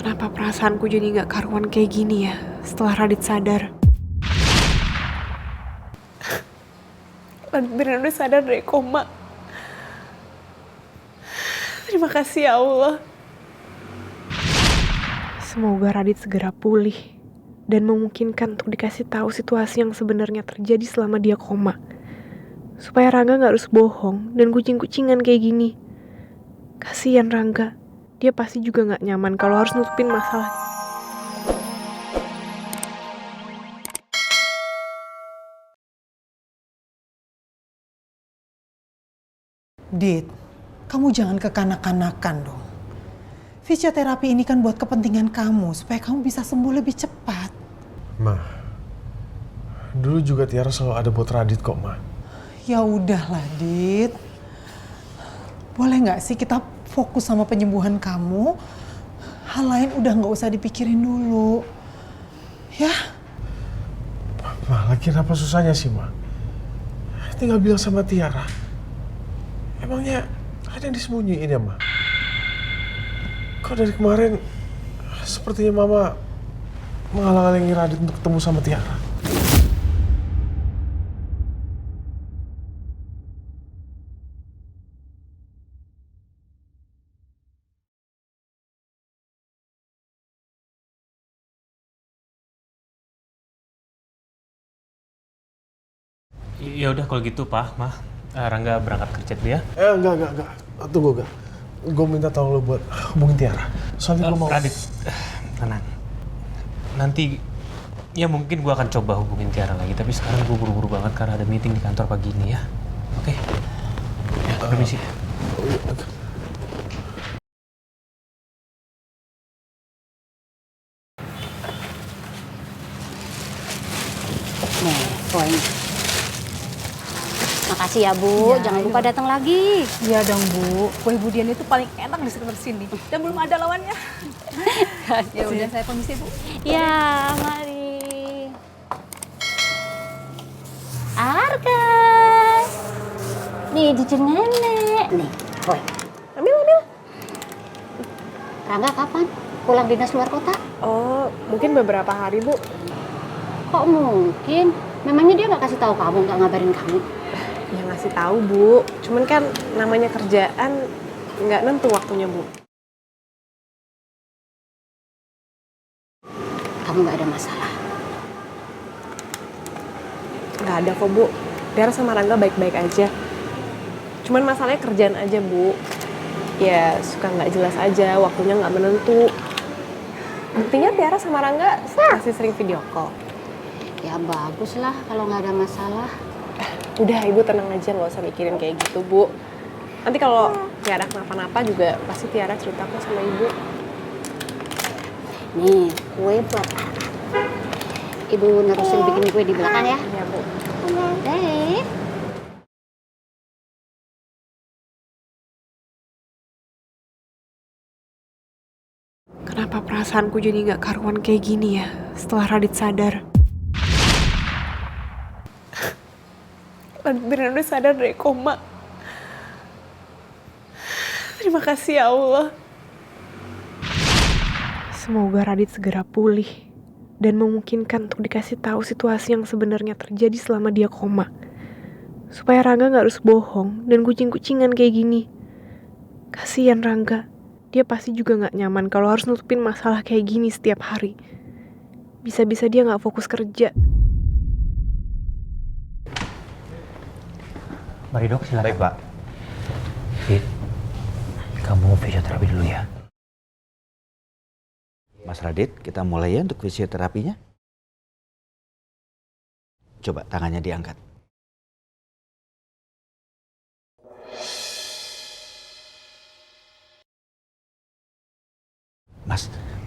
Kenapa perasaanku jadi gak karuan kayak gini ya setelah Radit sadar? Radit beneran udah sadar dari koma. Terima kasih ya Allah. Semoga Radit segera pulih dan memungkinkan untuk dikasih tahu situasi yang sebenarnya terjadi selama dia koma. Supaya Rangga gak harus bohong dan kucing-kucingan kayak gini. Kasian Rangga, dia pasti juga gak nyaman kalau harus nutupin masalah. Dit, kamu jangan kekanak-kanakan dong. Fisioterapi ini kan buat kepentingan kamu, supaya kamu bisa sembuh lebih cepat. Ma, dulu juga Tiara selalu ada buat Radit kok, Ma. Ya udahlah, Dit. Boleh nggak sih kita fokus sama penyembuhan kamu? Hal lain udah nggak usah dipikirin dulu. Ya? Ma, lagi apa susahnya sih, Ma? Tinggal bilang sama Tiara. Emangnya ada yang disembunyiin ya, Ma? Kok dari kemarin sepertinya Mama menghalang-halangi Radit untuk ketemu sama Tiara? Ya udah kalau gitu Pak, Mah, Rangga berangkat kerja dulu ya. Enggak. Tunggu, enggak. Gue minta tolong lo buat hubungin Tiara. Soalnya gue mau... Radit, tenang. Nanti, ya mungkin gue akan coba hubungin Tiara lagi. Tapi sekarang gue buru-buru banget karena ada meeting di kantor pagi ini ya. Oke? Ya, permisi. Nih, poin. Makasih ya Bu, jangan lupa datang lagi. Iya dong Bu, kue Bu Dian itu paling enak di sekitar sini dan belum ada lawannya. Ya udah saya permisi Bu. Ya, mari. Arka. Nih cucu nenek. Nih, kue. Ambil. Rangga kapan pulang dinas luar kota? Oh, mungkin beberapa hari, Bu. Kok mungkin? Memangnya dia nggak kasih tahu kamu, nggak ngabarin kamu? Ya ngasih tahu, Bu. Cuman kan namanya kerjaan nggak nentu waktunya, Bu. Kamu nggak ada masalah? Nggak ada kok, Bu. Tiara sama Rangga baik-baik aja. Cuman masalahnya kerjaan aja, Bu. Ya suka nggak jelas aja, waktunya nggak menentu. Buktinya Tiara sama Rangga masih sering video call. Ya bagus lah kalau nggak ada masalah. Udah, Ibu tenang aja, nggak usah mikirin kayak gitu, Bu. Nanti kalau nggak ada kenapa-napa juga pasti Tiara cerita kok sama Ibu. Nih, kue buat Arka. Ibu nerusin bikin kue di belakang ya. Iya, Bu. Deh. Kenapa perasaanku jadi nggak karuan kayak gini ya setelah Radit sadar? Radit beneran udah sadar dari koma. Terima kasih ya Allah. Semoga Radit segera pulih dan memungkinkan untuk dikasih tahu situasi yang sebenarnya terjadi selama dia koma. Supaya Rangga gak harus bohong dan kucing-kucingan kayak gini. Kasian Rangga, dia pasti juga gak nyaman kalau harus nutupin masalah kayak gini setiap hari. Bisa-bisa dia gak fokus kerja. Mari dok, silakan. Baik Pak. Fit, kamu fisioterapi dulu ya. Mas Radit, kita mulai ya untuk fisioterapinya. Coba tangannya diangkat.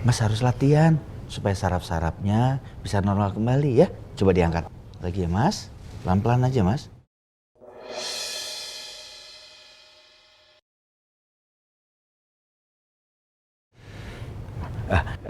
Mas harus latihan supaya saraf-sarafnya bisa normal kembali ya. Coba diangkat lagi ya Mas. Pelan-pelan aja Mas.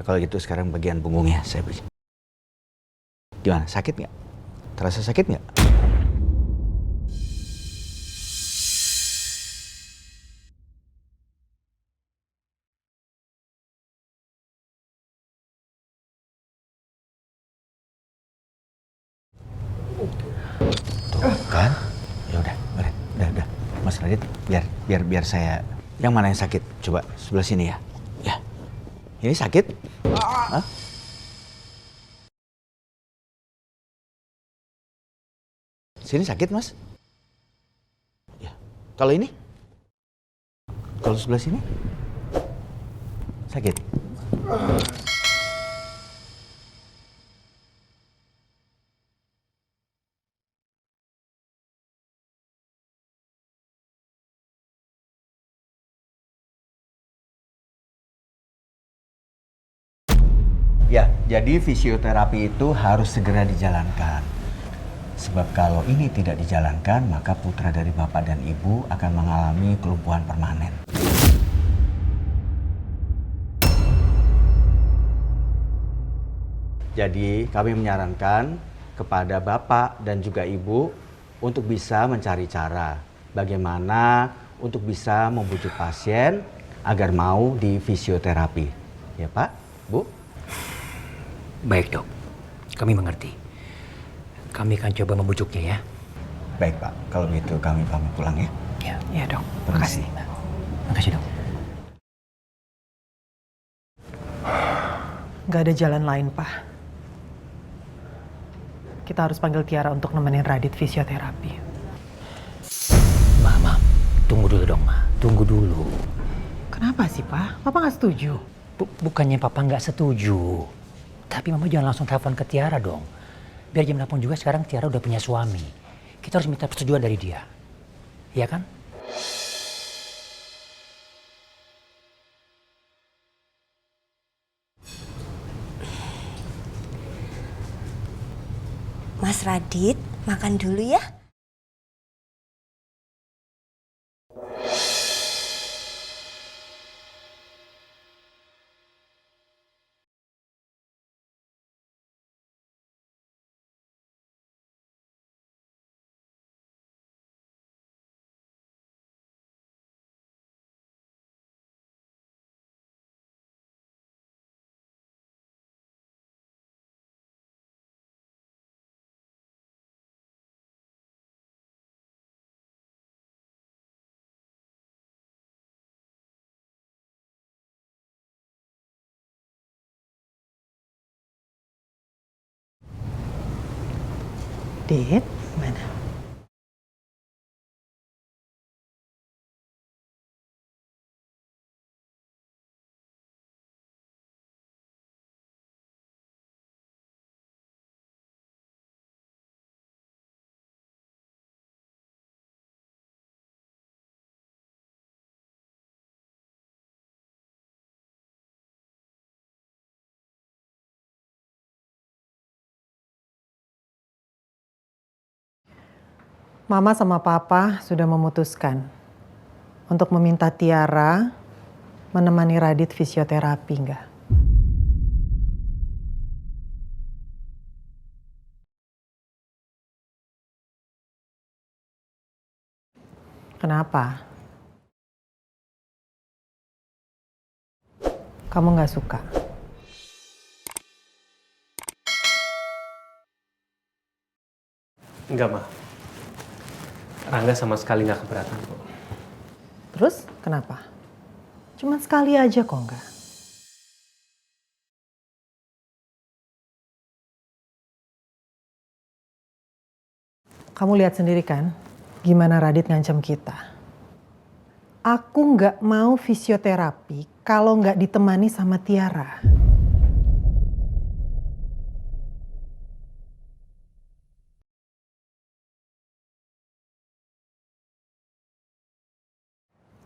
Kalau gitu sekarang bagian punggungnya saya beri. Gimana? Sakit nggak? Terasa sakit nggak? Tuh kan? Ya udah. Mas Radit, biar saya. Yang mana yang sakit? Coba sebelah sini ya. Ya. Ini sakit? Hah? Sini sakit, Mas? Ya. Kalau ini? Kalau sebelah sini? Sakit? Ya, jadi fisioterapi itu harus segera dijalankan. Sebab kalau ini tidak dijalankan, maka putra dari bapak dan ibu akan mengalami kelumpuhan permanen. Jadi kami menyarankan kepada bapak dan juga ibu untuk bisa mencari cara bagaimana untuk bisa membujuk pasien agar mau di fisioterapi. Ya Pak, Bu? Baik dok, kami mengerti. Kami akan coba membujuknya ya. Baik Pak, kalau begitu kami pamit pulang ya. Ya dok, Permisi. makasih dok. Gak ada jalan lain, Pak. Kita harus panggil Tiara untuk nemenin Radit fisioterapi. Ma, tunggu dulu dong Ma, tunggu dulu. Kenapa sih, Pak? Papa nggak setuju? Bukannya papa nggak setuju. Tapi mama jangan langsung telepon ke Tiara dong. Biar gimana pun juga sekarang Tiara udah punya suami. Kita harus minta persetujuan dari dia. Iya kan? Mas Radit, makan dulu ya. Dit, mana? Mama sama Papa sudah memutuskan untuk meminta Tiara menemani Radit fisioterapi, enggak? Kenapa? Kamu nggak suka? Enggak, Ma. Rangga sama sekali nggak keberatan kok. Terus kenapa? Cuman sekali aja kok enggak? Kamu lihat sendiri kan gimana Radit ngancam kita. Aku nggak mau fisioterapi kalau nggak ditemani sama Tiara.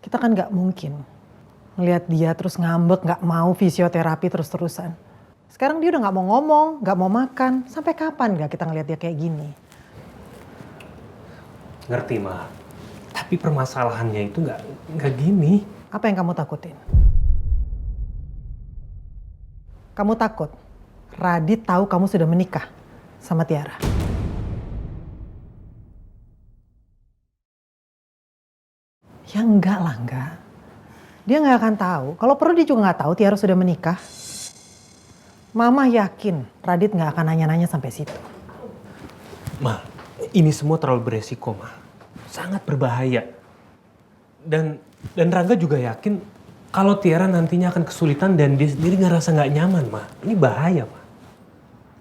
Kita kan nggak mungkin ngelihat dia terus ngambek, nggak mau fisioterapi terus-terusan. Sekarang dia udah nggak mau ngomong, nggak mau makan. Sampai kapan nggak kita ngelihat dia kayak gini? Ngerti, Ma. Tapi permasalahannya itu nggak gini. Apa yang kamu takutin? Kamu takut Radit tahu kamu sudah menikah sama Tiara? Ya enggak lah, enggak. Dia nggak akan tahu. Kalau perlu dia juga nggak tahu Tiara sudah menikah. Mama yakin Radit nggak akan nanya-nanya sampai situ. Ma, ini semua terlalu beresiko, Ma. Sangat berbahaya. Dan Rangga juga yakin kalau Tiara nantinya akan kesulitan dan dia sendiri ngerasa nggak nyaman, Ma. Ini bahaya, Ma.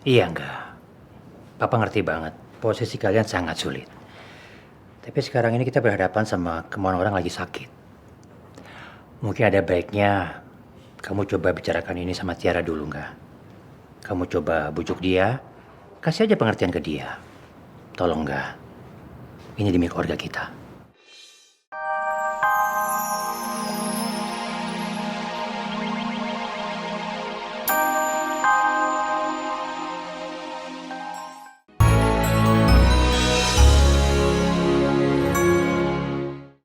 Iya enggak. Papa ngerti banget. Posisi kalian sangat sulit. Tapi sekarang ini kita berhadapan sama kemauan orang lagi sakit. Mungkin ada baiknya kamu coba bicarakan ini sama Tiara dulu enggak? Kamu coba bujuk dia, kasih aja pengertian ke dia. Tolong enggak. Ini demi keluarga kita.